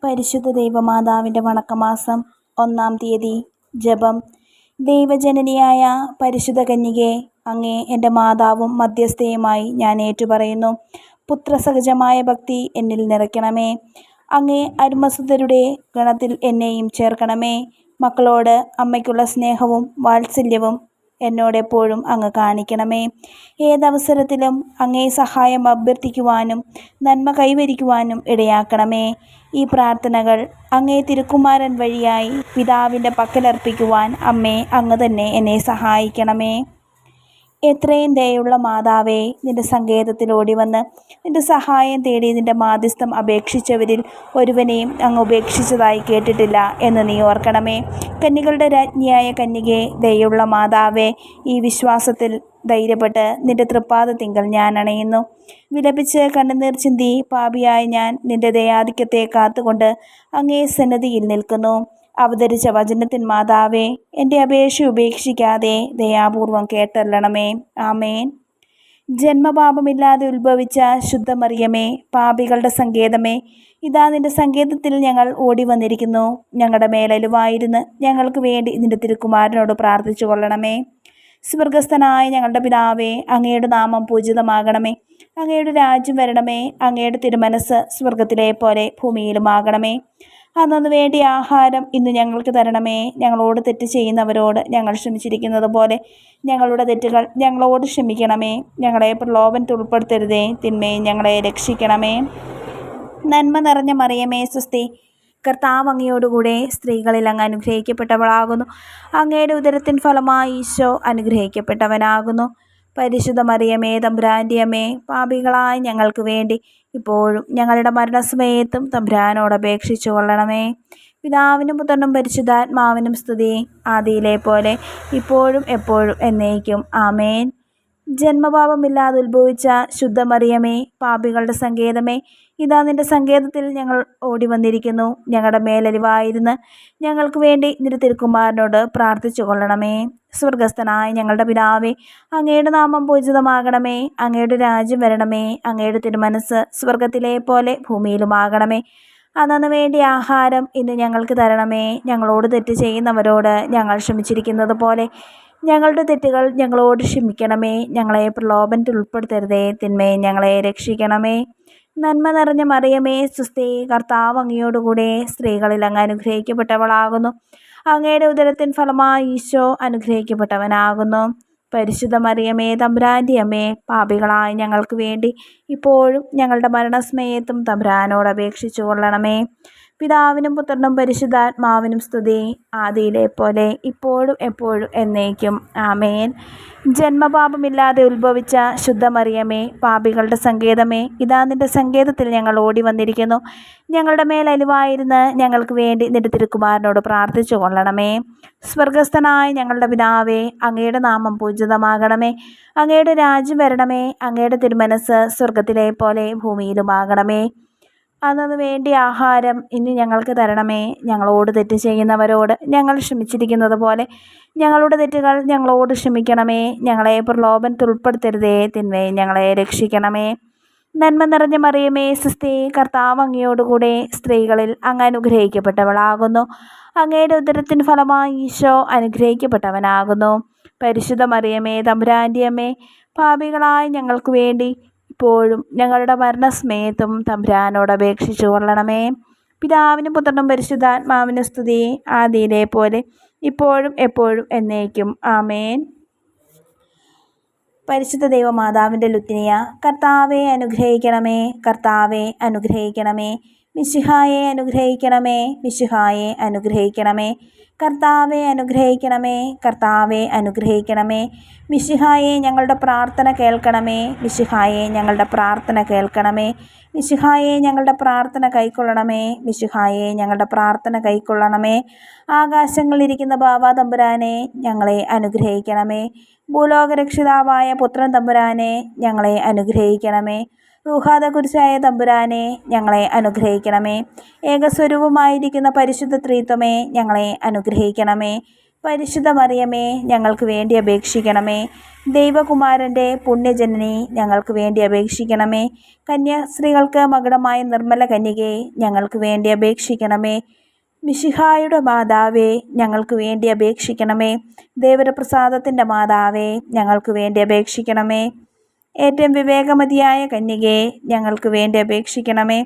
പരിശുദ്ധ ദൈവമാതാവിൻ്റെ വണക്കമാസം 1-ാം തീയതി. ജപം. ദൈവജനനിയായ പരിശുദ്ധ കന്യകേ, അങ്ങേ എൻ്റെ മാതാവും മധ്യസ്ഥയുമായി ഞാൻ ഏറ്റുപറയുന്നു. പുത്രസഹജമായ ഭക്തി എന്നിൽ നിറയ്ക്കണമേ. അങ്ങേ അരുമസുതരുടെ ഗണത്തിൽ എന്നെയും ചേർക്കണമേ. മക്കളോട് അമ്മയ്ക്കുള്ള സ്നേഹവും വാത്സല്യവും എന്നോടെപ്പോഴും അങ്ങ് കാണിക്കണമേ. ഏതവസരത്തിലും അങ്ങേ സഹായം അഭ്യർത്ഥിക്കുവാനും നന്മ കൈവരിക്കുവാനും ഇടയാക്കണമേ. ഈ പ്രാർത്ഥനകൾ അങ്ങേ തിരുക്കുമാരൻ വഴിയായി പിതാവിൻ്റെ പക്കലർപ്പിക്കുവാൻ അമ്മേ, അങ്ങ് തന്നെ എന്നെ സഹായിക്കണമേ. എത്രയും ദയുള്ള മാതാവേ, നിന്റെ സങ്കേതത്തിൽ ഓടിവന്ന് നിന്റെ സഹായം തേടി നിന്റെ മാധ്യസ്ഥം അപേക്ഷിച്ചവരിൽ ഒരുവനെയും അങ്ങ് ഉപേക്ഷിച്ചതായി കേട്ടിട്ടില്ല എന്ന് നീ ഓർക്കണമേ. കന്യകളുടെ രാജ്ഞിയായ കന്യകേ, ദയുള്ള മാതാവേ, ഈ വിശ്വാസത്തിൽ ധൈര്യപ്പെട്ട് നിന്റെ തൃപ്പാദത്തിങ്കൽ ഞാൻ അണയുന്നു. വിലപിച്ച് കണ്ണുനീർ ചിന്തി പാപിയായ ഞാൻ നിന്റെ ദയാധിക്യത്തെ കാത്തുകൊണ്ട് അങ്ങേ സന്നിധിയിൽ നിൽക്കുന്നു. അവതരിച്ച വചനത്തിൻ മാതാവേ, എൻ്റെ അപേക്ഷ ഉപേക്ഷിക്കാതെ ദയാപൂർവം കേട്ടല്ലണമേ. ആമേൻ. ജന്മപാപമില്ലാതെ ഉത്ഭവിച്ച ശുദ്ധമറിയമേ, പാപികളുടെ സങ്കേതമേ, ഇതാ നിന്റെ സങ്കേതത്തിൽ ഞങ്ങൾ ഓടി വന്നിരിക്കുന്നു. ഞങ്ങളുടെ മേലലുവായിരുന്ന് ഞങ്ങൾക്ക് വേണ്ടി നിന്റെ തിരുക്കുമാരനോട് പ്രാർത്ഥിച്ചു കൊള്ളണമേ. സ്വർഗസ്ഥനായ ഞങ്ങളുടെ പിതാവേ, അങ്ങയുടെ നാമം പൂജിതമാകണമേ. അങ്ങയുടെ രാജ്യം വരണമേ. അങ്ങയുടെ തിരുമനസ് സ്വർഗത്തിലെ പോലെ ഭൂമിയിലുമാകണമേ. അന്നു വേണ്ടി ആഹാരം ഇന്ന് ഞങ്ങൾക്ക് തരണമേ. ഞങ്ങളോട് തെറ്റ് ചെയ്യുന്നവരോട് ഞങ്ങൾ ക്ഷമിച്ചിരിക്കുന്നത് പോലെ ഞങ്ങളുടെ തെറ്റുകൾ ഞങ്ങളോട് ക്ഷമിക്കണമേ. ഞങ്ങളെ പ്രലോഭനത്തിൽ ഉൾപ്പെടുത്തരുതേ, തിന്മയും ഞങ്ങളെ രക്ഷിക്കണമേ. നന്മ നിറഞ്ഞ മറിയമേ, സ്വസ്തി. കർത്താവ് അങ്ങയോടുകൂടെ സ്ത്രീകളിൽ അങ്ങ് അനുഗ്രഹിക്കപ്പെട്ടവളാകുന്നു. അങ്ങയുടെ ഉദരത്തിൻ ഫലമായി ഈശോ അനുഗ്രഹിക്കപ്പെട്ടവനാകുന്നു. പരിശുദ്ധ മറിയമേ, തമ്പുരാൻ്റെ അമ്മേ, പാപികളായ ഞങ്ങൾക്ക് വേണ്ടി ഇപ്പോഴും ഞങ്ങളുടെ മരണസമയത്തും തമ്പുരാനോട് അപേക്ഷിച്ചു കൊള്ളണമേ. പിതാവിനും പുത്രനും പരിശുദ്ധാത്മാവിനും സ്തുതി, ആദിയിലെ പോലെ ഇപ്പോഴും എപ്പോഴും എന്നേക്കും. ആമേൻ. ജന്മപാപമില്ലാതെ ഉത്ഭവിച്ച ശുദ്ധമറിയമേ, പാപികളുടെ സങ്കേതമേ, ഇതാ നിന്റെ സങ്കേതത്തിൽ ഞങ്ങൾ ഓടി വന്നിരിക്കുന്നു. ഞങ്ങളുടെ മേലലിവായിരുന്ന് ഞങ്ങൾക്ക് വേണ്ടി നിന്റെ തിരുക്കുമാരനോട് പ്രാർത്ഥിച്ചു കൊള്ളണമേ. സ്വർഗസ്ഥനായ ഞങ്ങളുടെ പിതാവേ, അങ്ങയുടെ നാമം പൂജിതമാകണമേ. അങ്ങയുടെ രാജ്യം വരണമേ. അങ്ങയുടെ തിരുമനസ് സ്വർഗത്തിലെ പോലെ ഭൂമിയിലുമാകണമേ. അന്നു വേണ്ടി ആഹാരം ഇന്ന് ഞങ്ങൾക്ക് തരണമേ. ഞങ്ങളോട് തെറ്റ് ചെയ്യുന്നവരോട് ഞങ്ങൾ ക്ഷമിച്ചിരിക്കുന്നത് പോലെ ഞങ്ങളുടെ തെറ്റുകൾ ഞങ്ങളോട് ക്ഷമിക്കണമേ. ഞങ്ങളെ പ്രലോഭനത്തിൽ ഉൾപ്പെടുത്തരുതേ, തിന്മയെ ഞങ്ങളെ രക്ഷിക്കണമേ. നന്മ നിറഞ്ഞ മറിയമേ, സ്വസ്തി. കർത്താവ് അങ്ങയോടുകൂടെ സ്ത്രീകളിൽ അങ്ങ് അനുഗ്രഹിക്കപ്പെട്ടവളാകുന്നു. അങ്ങയുടെ ഉദരത്തിൻ ഫലമായി ഈശോ അനുഗ്രഹിക്കപ്പെട്ടവനാകുന്നു. പരിശുദ്ധ മറിയമേ, തമ്പുരാൻ്റെ അമ്മേ, പാപികളായ ഞങ്ങൾക്ക് വേണ്ടി ഇപ്പോഴും ഞങ്ങളുടെ മരണസമയത്തും തമ്പുരാനോട് അപേക്ഷിച്ചു കൊള്ളണമേ. പിതാവിനും പുത്രനും പരിശുദ്ധാത്മാവിനും സ്തുതി, ആദിയിലെ പോലെ ഇപ്പോഴും എപ്പോഴും എന്നേക്കും. ആമേൻ. ജന്മപാപമില്ലാതെ ഉത്ഭവിച്ച ശുദ്ധമറിയമേ, പാപികളുടെ സങ്കേതമേ, ഇതാ നിന്റെ സങ്കേതത്തിൽ ഞങ്ങൾ ഓടി വന്നിരിക്കുന്നു. ഞങ്ങളുടെ മേൽ അലിവായിരുന്ന് ഞങ്ങൾക്ക് വേണ്ടി നിന്റെ തിരുക്കുമാരനോട് പ്രാർത്ഥിച്ചു കൊള്ളണമേ. സ്വർഗസ്ഥനായ ഞങ്ങളുടെ പിതാവേ, അങ്ങയുടെ നാമം പൂജിതമാകണമേ. അങ്ങയുടെ രാജ്യം വരണമേ. അങ്ങയുടെ തിരുമനസ് സ്വർഗത്തിലെ പോലെ ഭൂമിയിലുമാകണമേ. അന്നു വേണ്ടി ആഹാരം ഇന്ന് ഞങ്ങൾക്ക് തരണമേ. ഞങ്ങളോട് തെറ്റ് ചെയ്യുന്നവരോട് ഞങ്ങൾ ക്ഷമിച്ചിരിക്കുന്നത് പോലെ ഞങ്ങളുടെ തെറ്റുകൾ ഞങ്ങളോട് ക്ഷമിക്കണമേ. ഞങ്ങളെ പ്രലോഭനത്തിൽ ഉൾപ്പെടുത്തരുതേ, തിന്മയെ ഞങ്ങളെ രക്ഷിക്കണമേ. നന്മ നിറഞ്ഞ മറിയമേ, സ്വസ്തി. കർത്താവ് അങ്ങയോടുകൂടെ സ്ത്രീകളിൽ അങ്ങ് അനുഗ്രഹിക്കപ്പെട്ടവളാകുന്നു. അങ്ങയുടെ ഉദരത്തിൻ ഫലമായി ഈശോ അനുഗ്രഹിക്കപ്പെട്ടവനാകുന്നു. പരിശുദ്ധ മറിയമേ, തമ്പുരാൻ്റെ അമ്മേ, പാപികളായ ഞങ്ങൾക്ക് വേണ്ടി ഇപ്പോഴും ഞങ്ങളുടെ മരണസമയത്തും തമ്പുരാനോട് അപേക്ഷിച്ചു കൊള്ളണമേ. പിതാവിനും പുത്രനും പരിശുദ്ധാത്മാവിനും സ്തുതി, ആദിയിലെ പോലെ ഇപ്പോഴും എപ്പോഴും എന്നേക്കും. ആമേൻ. പരിശുദ്ധ ദൈവമാതാവിൻ്റെ ലുത്തിനിയ. കർത്താവെ അനുഗ്രഹിക്കണമേ. കർത്താവെ അനുഗ്രഹിക്കണമേ. മിശിഹായെ അനുഗ്രഹിക്കണമേ. മിശിഹായെ അനുഗ്രഹിക്കണമേ. കർത്താവെ അനുഗ്രഹിക്കണമേ. കർത്താവെ അനുഗ്രഹിക്കണമേ. മിശിഹായെ ഞങ്ങളുടെ പ്രാർത്ഥന കേൾക്കണമേ. മിശിഹായെ ഞങ്ങളുടെ പ്രാർത്ഥന കേൾക്കണമേ. മിശിഹായെ ഞങ്ങളുടെ പ്രാർത്ഥന കൈക്കൊള്ളണമേ. മിശിഹായെ ഞങ്ങളുടെ പ്രാർത്ഥന കൈക്കൊള്ളണമേ. ആകാശങ്ങളിലിരിക്കുന്ന ബാവാ തമ്പുരാനെ, ഞങ്ങളെ അനുഗ്രഹിക്കണമേ. ഭൂലോകരക്ഷിതാവായ പുത്രൻ തമ്പുരാനെ, ഞങ്ങളെ അനുഗ്രഹിക്കണമേ. റൂഹാദകുരിശായ തമ്പുരാനെ, ഞങ്ങളെ അനുഗ്രഹിക്കണമേ. ഏകസ്വരൂപമായിരിക്കുന്ന പരിശുദ്ധ ത്രിത്വമേ, ഞങ്ങളെ അനുഗ്രഹിക്കണമേ. പരിശുദ്ധ മറിയമേ, ഞങ്ങൾക്ക് വേണ്ടി അപേക്ഷിക്കണമേ. ദൈവകുമാരൻ്റെ പുണ്യജനനി, ഞങ്ങൾക്ക് വേണ്ടി അപേക്ഷിക്കണമേ. കന്യാസ്ത്രീകൾക്ക് മകുടമായ നിർമ്മല കന്യകയെ, ഞങ്ങൾക്ക് വേണ്ടി അപേക്ഷിക്കണമേ. മിശിഹായുടെ മാതാവേ, ഞങ്ങൾക്ക് വേണ്ടി അപേക്ഷിക്കണമേ. ദേവരപ്രസാദത്തിൻ്റെ മാതാവേ, ഞങ്ങൾക്ക് വേണ്ടി അപേക്ഷിക്കണമേ. ഏറ്റവും വിവേകമതിയായ കന്യകയെ, ഞങ്ങൾക്ക് വേണ്ടി അപേക്ഷിക്കണമേ.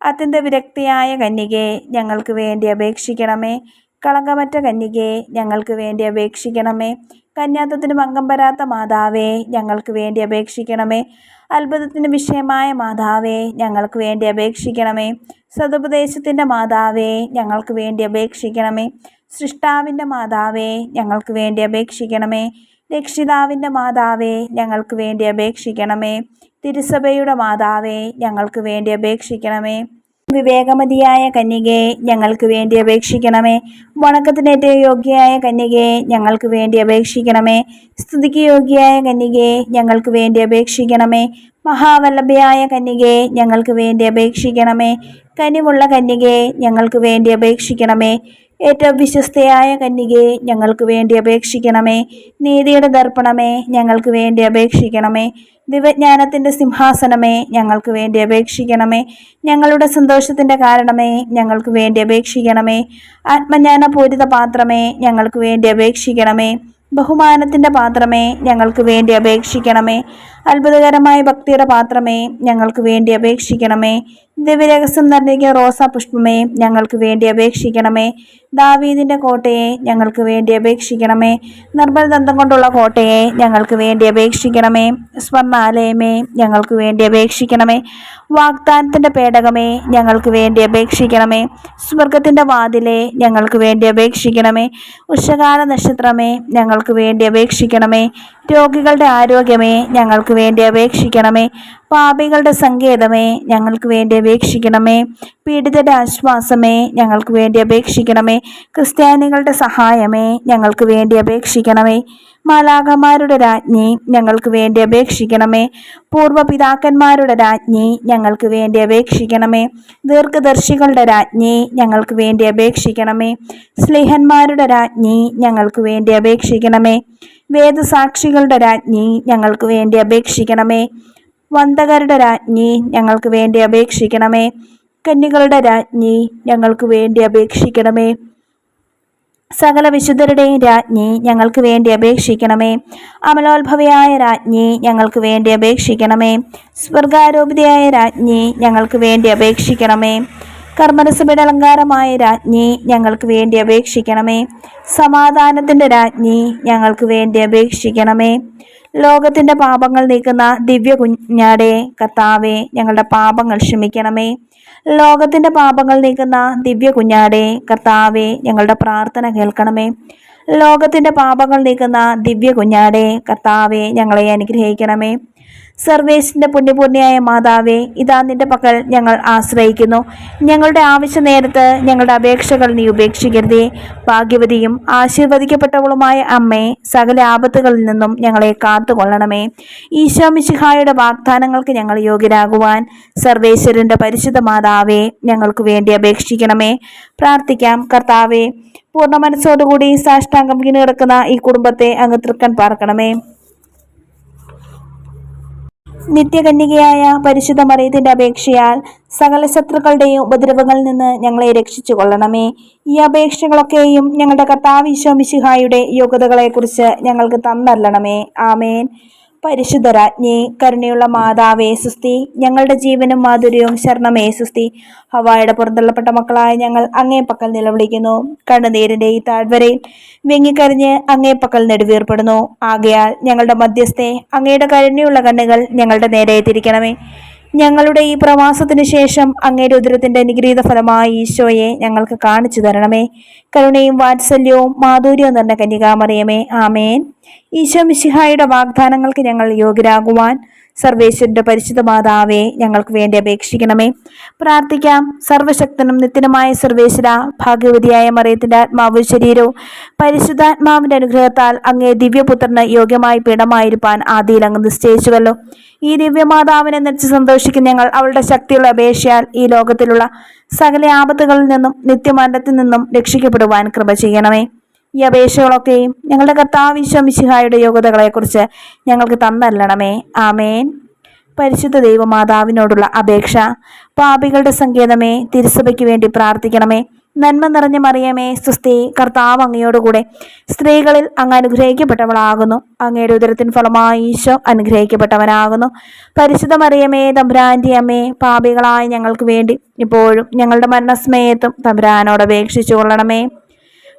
അത്യന്ത വിരക്തിയായ കന്യകയെ, ഞങ്ങൾക്ക് വേണ്ടി അപേക്ഷിക്കണമേ. കളങ്കമറ്റ കന്യകയെ, ഞങ്ങൾക്ക് വേണ്ടി അപേക്ഷിക്കണമേ. കന്യാത്വത്തിന് ഭംഗം വരാത്ത മാതാവേ, ഞങ്ങൾക്ക് വേണ്ടി അപേക്ഷിക്കണമേ. അത്ഭുതത്തിന് വിഷയമായ മാതാവേ, ഞങ്ങൾക്ക് വേണ്ടി അപേക്ഷിക്കണമേ. സതുപദേശത്തിൻ്റെ മാതാവേ, ഞങ്ങൾക്ക് വേണ്ടി അപേക്ഷിക്കണമേ. സൃഷ്ടാവിൻ്റെ മാതാവേ, ഞങ്ങൾക്ക് വേണ്ടി അപേക്ഷിക്കണമേ. രക്ഷിതാവിൻ്റെ മാതാവേ, ഞങ്ങൾക്ക് വേണ്ടി അപേക്ഷിക്കണമേ. തിരുസഭയുടെ മാതാവേ, ഞങ്ങൾക്ക് വേണ്ടി അപേക്ഷിക്കണമേ. വിവേകമതിയായ കന്യകയെ, ഞങ്ങൾക്ക് വേണ്ടി അപേക്ഷിക്കണമേ. വണക്കത്തിനേറ്റവും യോഗ്യയായ കന്യകയെ, ഞങ്ങൾക്ക് വേണ്ടി അപേക്ഷിക്കണമേ. സ്തുതിക്ക് യോഗ്യയായ കന്യകയെ, ഞങ്ങൾക്ക് വേണ്ടി അപേക്ഷിക്കണമേ. മഹാവല്ലഭയായ കന്യകയെ, ഞങ്ങൾക്ക് വേണ്ടി അപേക്ഷിക്കണമേ. കനിവുള്ള കന്യകയെ, ഞങ്ങൾക്ക് വേണ്ടി അപേക്ഷിക്കണമേ. ഏറ്റവും വിശ്വസ്തയായ കന്യകയെ, ഞങ്ങൾക്ക് വേണ്ടി അപേക്ഷിക്കണമേ. നീതിയുടെ ദർപ്പണമേ, ഞങ്ങൾക്ക് വേണ്ടി അപേക്ഷിക്കണമേ. ദിവ്യജ്ഞാനത്തിൻ്റെ സിംഹാസനമേ, ഞങ്ങൾക്ക് വേണ്ടി അപേക്ഷിക്കണമേ. ഞങ്ങളുടെ സന്തോഷത്തിൻ്റെ കാരണമേ, ഞങ്ങൾക്ക് വേണ്ടി അപേക്ഷിക്കണമേ. ആത്മജ്ഞാനപൂരിത പാത്രമേ, ഞങ്ങൾക്ക് വേണ്ടി അപേക്ഷിക്കണമേ. ബഹുമാനത്തിൻ്റെ പാത്രമേ, ഞങ്ങൾക്ക് വേണ്ടി അപേക്ഷിക്കണമേ. അത്ഭുതകരമായ ഭക്തിയുടെ പാത്രമേ, ഞങ്ങൾക്ക് വേണ്ടി അപേക്ഷിക്കണമേ. ദിവ്യരഹസ്യം നിറഞ്ഞ റോസാ പുഷ്പമേ, ഞങ്ങൾക്ക് വേണ്ടി അപേക്ഷിക്കണമേ. ദാവീദിൻ്റെ കോട്ടയെ, ഞങ്ങൾക്ക് വേണ്ടി അപേക്ഷിക്കണമേ. നിർമ്മലദന്തം കൊണ്ടുള്ള കോട്ടയെ, ഞങ്ങൾക്ക് വേണ്ടി അപേക്ഷിക്കണമേ. സ്വർണ്ണാലയമേ, ഞങ്ങൾക്ക് വേണ്ടി അപേക്ഷിക്കണമേ. വാഗ്ദാനത്തിൻ്റെ പേടകമേ, ഞങ്ങൾക്ക് വേണ്ടി അപേക്ഷിക്കണമേ. സ്വർഗത്തിൻ്റെ വാതിലെ, ഞങ്ങൾക്ക് വേണ്ടി അപേക്ഷിക്കണമേ. ഉഷകാല നക്ഷത്രമേ, ഞങ്ങൾക്ക് വേണ്ടി അപേക്ഷിക്കണമേ. രോഗികളുടെ ആരോഗ്യമേ, ഞങ്ങൾക്ക് വേണ്ടി അപേക്ഷിക്കണമേ. പാപികളുടെ സങ്കേതമേ, ഞങ്ങൾക്ക് വേണ്ടി അപേക്ഷിക്കണമേ. പീഡിതരുടെ ആശ്വാസമേ, ഞങ്ങൾക്ക് വേണ്ടി അപേക്ഷിക്കണമേ. ക്രിസ്ത്യാനികളുടെ സഹായമേ, ഞങ്ങൾക്ക് വേണ്ടി അപേക്ഷിക്കണമേ. മാലാഖമാരുടെ രാജ്ഞി, ഞങ്ങൾക്ക് വേണ്ടി അപേക്ഷിക്കണമേ. പൂർവ്വപിതാക്കന്മാരുടെ രാജ്ഞി, ഞങ്ങൾക്ക് വേണ്ടി അപേക്ഷിക്കണമേ. ദീർഘദർശികളുടെ രാജ്ഞി, ഞങ്ങൾക്ക് വേണ്ടി അപേക്ഷിക്കണമേ. സ്ലീഹന്മാരുടെ രാജ്ഞി, ഞങ്ങൾക്ക് വേണ്ടി അപേക്ഷിക്കണമേ. വേദസാക്ഷികളുടെ രാജ്ഞി, ഞങ്ങൾക്ക് വേണ്ടി അപേക്ഷിക്കണമേ. വന്ദകരുടെ രാജ്ഞി, ഞങ്ങൾക്ക് വേണ്ടി അപേക്ഷിക്കണമേ. കന്യകളുടെ രാജ്ഞി, ഞങ്ങൾക്ക് വേണ്ടി അപേക്ഷിക്കണമേ. സകല വിശുദ്ധരുടെയും രാജ്ഞി, ഞങ്ങൾക്ക് വേണ്ടി അപേക്ഷിക്കണമേ. അമലോത്ഭവയായ രാജ്ഞി, ഞങ്ങൾക്ക് വേണ്ടി അപേക്ഷിക്കണമേ. സ്വർഗാരോപിതയായ രാജ്ഞി, ഞങ്ങൾക്ക് വേണ്ടി അപേക്ഷിക്കണമേ. കർമ്മരസഭയുടെ അലങ്കാരമായ രാജ്ഞി, ഞങ്ങൾക്ക് വേണ്ടി അപേക്ഷിക്കണമേ. സമാധാനത്തിൻ്റെ രാജ്ഞി, ഞങ്ങൾക്ക് വേണ്ടി അപേക്ഷിക്കണമേ. ലോകത്തിൻ്റെ പാപങ്ങൾ നീക്കുന്ന ദിവ്യ കുഞ്ഞാടെ, കർത്താവേ, ഞങ്ങളുടെ പാപങ്ങൾ ക്ഷമിക്കണമേ. ലോകത്തിൻ്റെ പാപങ്ങൾ നീക്കുന്ന ദിവ്യ കുഞ്ഞാടെ, കർത്താവേ, ഞങ്ങളുടെ പ്രാർത്ഥന കേൾക്കണമേ. ലോകത്തിൻ്റെ പാപങ്ങൾ നീക്കുന്ന ദിവ്യ കുഞ്ഞാടെ, കർത്താവേ, ഞങ്ങളെ അനുഗ്രഹിക്കണമേ. സർവേശിൻ്റെ പുണ്യപൂർണ്ണയായ മാതാവേ, ഇതാ നിന്റെ പക്കൽ ഞങ്ങൾ ആശ്രയിക്കുന്നു. ഞങ്ങളുടെ ആവശ്യ നേരത്ത് ഞങ്ങളുടെ അപേക്ഷകൾ നീ ഉപേക്ഷിക്കരുതേ. ഭാഗ്യവതിയും ആശീർവദിക്കപ്പെട്ടവളുമായ അമ്മേ, സകല ആപത്തുകളിൽ നിന്നും ഞങ്ങളെ കാത്തുകൊള്ളണമേ. ഈശോ മിശിഹായുടെ വാഗ്ദാനങ്ങൾക്ക് ഞങ്ങൾ യോഗ്യരാകുവാൻ സർവേശ്വരൻ്റെ പരിശുദ്ധ മാതാവേ, ഞങ്ങൾക്ക് വേണ്ടി അപേക്ഷിക്കണമേ. പ്രാർത്ഥിക്കാം. കർത്താവേ, പൂർണ്ണ മനസ്സോടുകൂടി സാഷ്ടാംഗം വീണ് കിടക്കുന്ന ഈ കുടുംബത്തെ അങ്ങ് തൃക്കൺ പാർക്കണമേ. നിത്യകന്യകയായ പരിശുദ്ധ മറിയത്തിന്റെ അപേക്ഷയാൽ സകല ശത്രുക്കളുടെയും ഉപദ്രവങ്ങളിൽ നിന്ന് ഞങ്ങളെ രക്ഷിച്ചു കൊള്ളണമേ. ഈ അപേക്ഷകളൊക്കെയും ഞങ്ങളുടെ കർത്താവ് ഈശോ മിശിഹായുടെ യോഗ്യതകളെക്കുറിച്ച് ഞങ്ങൾക്ക് തന്നല്ലണമേ. ആമേൻ. പരിശുദ്ധ രാജ്ഞി, കരുണയുള്ള മാതാവേ സുസ്തി. ഞങ്ങളുടെ ജീവനും മാധുര്യവും ശരണമേ സുസ്തി. ഹവ്വായുടെ പുറന്തള്ളപ്പെട്ട മക്കളായ ഞങ്ങൾ അങ്ങേ പക്കൽ നിലവിളിക്കുന്നു. കണ്ണുനീരിന്റെ ഈ താഴ്വരയിൽ വെങ്ങിക്കരഞ്ഞ് അങ്ങേ പക്കൽ നെടുവീർപ്പെടുന്നു. ആകയാൽ ഞങ്ങളുടെ മധ്യസ്ഥെ, അങ്ങയുടെ കരുണയുള്ള കണ്ണുകൾ ഞങ്ങളുടെ നേരെ തിരിക്കണമേ. ഞങ്ങളുടെ ഈ പ്രവാസത്തിനു ശേഷം അങ്ങയുടെ ഉദരത്തിന്റെ അനുഗ്രഹീത ഫലമായ ഈശോയെ ഞങ്ങൾക്ക് കാണിച്ചു തരണമേ. കരുണയും വാത്സല്യവും മാധുര്യവും നിറഞ്ഞ കന്യകാമറിയമേ, ആമേൻ. ഈശോ മിശിഹായുടെ വാഗ്ദാനങ്ങൾക്ക് ഞങ്ങൾ യോഗ്യരാകുവാൻ സർവേശ്വരന്റെ പരിശുദ്ധ മാതാവേ, ഞങ്ങൾക്ക് വേണ്ടി അപേക്ഷിക്കണമേ. പ്രാർത്ഥിക്കാം. സർവശക്തനും നിത്യനുമായ സർവേശ്വര, ഭാഗ്യവതിയായ മറിയത്തിന്റെ ആത്മാവും ശരീരവും പരിശുദ്ധാത്മാവിന്റെ അനുഗ്രഹത്താൽ അങ്ങേ ദിവ്യപുത്രന് യോഗ്യമായി പീഠമായിരിക്കാൻ ആദിയിൽ അങ്ങ് നിശ്ചയിച്ചുവല്ലോ. ഈ ദിവ്യമാതാവിനെ നടിച്ച് സന്തോഷിക്കുന്ന ഞങ്ങൾ അവളുടെ ശക്തിയുള്ള അപേക്ഷയാൽ ഈ ലോകത്തിലുള്ള സകല ആപത്തുകളിൽ നിന്നും നിത്യമരണത്തിൽ നിന്നും രക്ഷിക്കപ്പെടുവാൻ കൃപ ചെയ്യണമേ. ഈ അപേക്ഷകളൊക്കെയും ഞങ്ങളുടെ കർത്താവ് ഈശോ മിശിഹായുടെ യോഗ്യതകളെക്കുറിച്ച് ഞങ്ങൾക്ക് തന്നല്ലണമേ. ആമേൻ. പരിശുദ്ധ ദൈവമാതാവിനോടുള്ള അപേക്ഷ. പാപികളുടെ സങ്കേതമേ, തിരുസഭയ്ക്ക് വേണ്ടി പ്രാർത്ഥിക്കണമേ. നന്മ നിറഞ്ഞ മറിയമേ, സ്വസ്തി, കർത്താവ് അങ്ങയോടുകൂടെ സ്ത്രീകളിൽ അങ്ങ് അനുഗ്രഹിക്കപ്പെട്ടവളാകുന്നു. അങ്ങയുടെ ഉദരത്തിൻ ഫലമായി ഈശോ അനുഗ്രഹിക്കപ്പെട്ടവനാകുന്നു. പരിശുദ്ധ മറിയമേ, തമ്പുരാന്റെ അമ്മേ, പാപികളായ ഞങ്ങൾക്ക് വേണ്ടി ഇപ്പോഴും ഞങ്ങളുടെ മരണസമയത്തും തമ്പുരാനോട് അപേക്ഷിച്ചു കൊള്ളണമേ.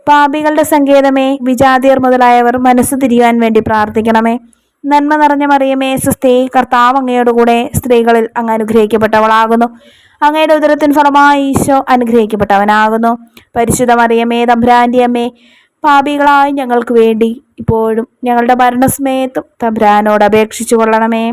പാപികളുടെ സങ്കേതമേ, വിജാതിയർ മുതലായവർ മനസ്സ് തിരിയാൻ വേണ്ടി പ്രാർത്ഥിക്കണമേ. നന്മ നിറഞ്ഞ മറിയമേ, സ്വസ്തി, കർത്താവ് അങ്ങയോടുകൂടെ സ്ത്രീകളിൽ അങ്ങ് അനുഗ്രഹിക്കപ്പെട്ടവളാകുന്നു. അങ്ങയുടെ ഉദരത്തിൻ ഫലമായി ഈശോ അനുഗ്രഹിക്കപ്പെട്ടവനാകുന്നു. പരിശുദ്ധ മറിയമേ, തമ്പുരാന്റെ അമ്മേ, പാപികളായി ഞങ്ങൾക്ക് വേണ്ടി ഇപ്പോഴും ഞങ്ങളുടെ മരണസമയത്തും തമ്പുരാനോട് അപേക്ഷിച്ചു കൊള്ളണമേ.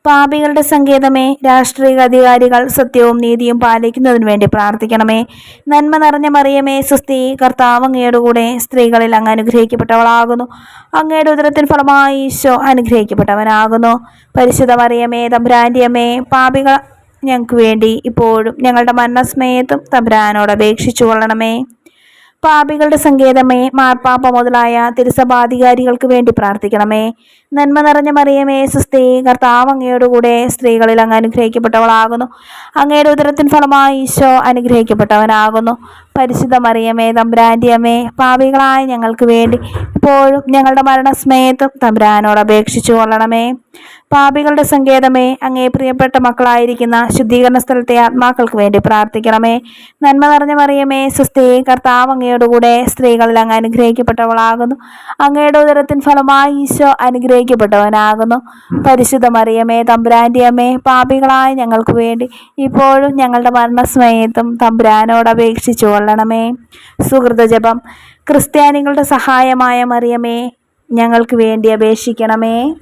പാപികളുടെ സങ്കേതമേ, രാഷ്ട്രീയ അധികാരികൾ സത്യവും നീതിയും പാലിക്കുന്നതിന് വേണ്ടി പ്രാർത്ഥിക്കണമേ. നന്മ നിറഞ്ഞ മറിയമേ, സ്വസ്തി, കർത്താവ് അങ്ങയോടുകൂടെ സ്ത്രീകളിൽ അങ്ങ് അനുഗ്രഹിക്കപ്പെട്ടവളാകുന്നു. അങ്ങയുടെ ഉദരത്തിൻ ഫലമായി ഈശോ അനുഗ്രഹിക്കപ്പെട്ടവനാകുന്നു. പരിശുദ്ധ മറിയമേ, തമ്പുരാന്റെ അമ്മേ, പാപികൾ ഞങ്ങൾക്ക് വേണ്ടി ഇപ്പോഴും ഞങ്ങളുടെ മരണസമയത്തും തമ്പുരാനോട് അപേക്ഷിച്ചു കൊള്ളണമേ. പാപികളുടെ സങ്കേതമേ, മാർപ്പാപ്പ മുതലായ തിരുസഭാധികാരികൾക്ക് വേണ്ടി പ്രാർത്ഥിക്കണമേ. നന്മ നിറഞ്ഞ മറിയമേ, സ്വസ്തി, കർത്താവ് അങ്ങയോടുകൂടെ സ്ത്രീകളിൽ അങ്ങ് അനുഗ്രഹിക്കപ്പെട്ടവളാകുന്നു. അങ്ങയുടെ ഉദരത്തിൻ ഫലമായി ഈശോ അനുഗ്രഹിക്കപ്പെട്ടവനാകുന്നു. പരിശുദ്ധ മറിയമേ, തമ്പുരാന്റെ അമ്മേ, പാപികളായ ഞങ്ങൾക്ക് വേണ്ടി ഇപ്പോഴും ഞങ്ങളുടെ മരണസമയത്തും തമ്പുരാനോട് അപേക്ഷിച്ചു കൊള്ളണമേ. പാപികളുടെ സങ്കേതമേ, അങ്ങേ പ്രിയപ്പെട്ട മക്കളായിരിക്കുന്ന ശുദ്ധീകരണ സ്ഥലത്തെ ആത്മാക്കൾക്ക് വേണ്ടി പ്രാർത്ഥിക്കണമേ. നന്മ നിറഞ്ഞ മറിയമേ, സ്വസ്തി, കർത്താവ് അങ്ങയോടുകൂടെ സ്ത്രീകളിൽ അങ്ങ് അനുഗ്രഹിക്കപ്പെട്ടവളാകുന്നു. അങ്ങയുടെ ഉദരത്തിൻ ഫലമായി ഈശോ അനുഗ്രഹിക്കപ്പെട്ടവനാകുന്നു. പരിശുദ്ധ മറിയമേ, തമ്പുരാന്റെ അമ്മേ, പാപികളായ ഞങ്ങൾക്ക് വേണ്ടി ഇപ്പോഴും ഞങ്ങളുടെ മരണസമയത്തും തമ്പുരാനോട് അപേക്ഷിച്ചു കൊള്ളണമേ. സുഹൃതജപം. ക്രിസ്ത്യാനികളുടെ സഹായമായ മറിയമേ, ഞങ്ങൾക്ക് വേണ്ടി അപേക്ഷിക്കണമേ.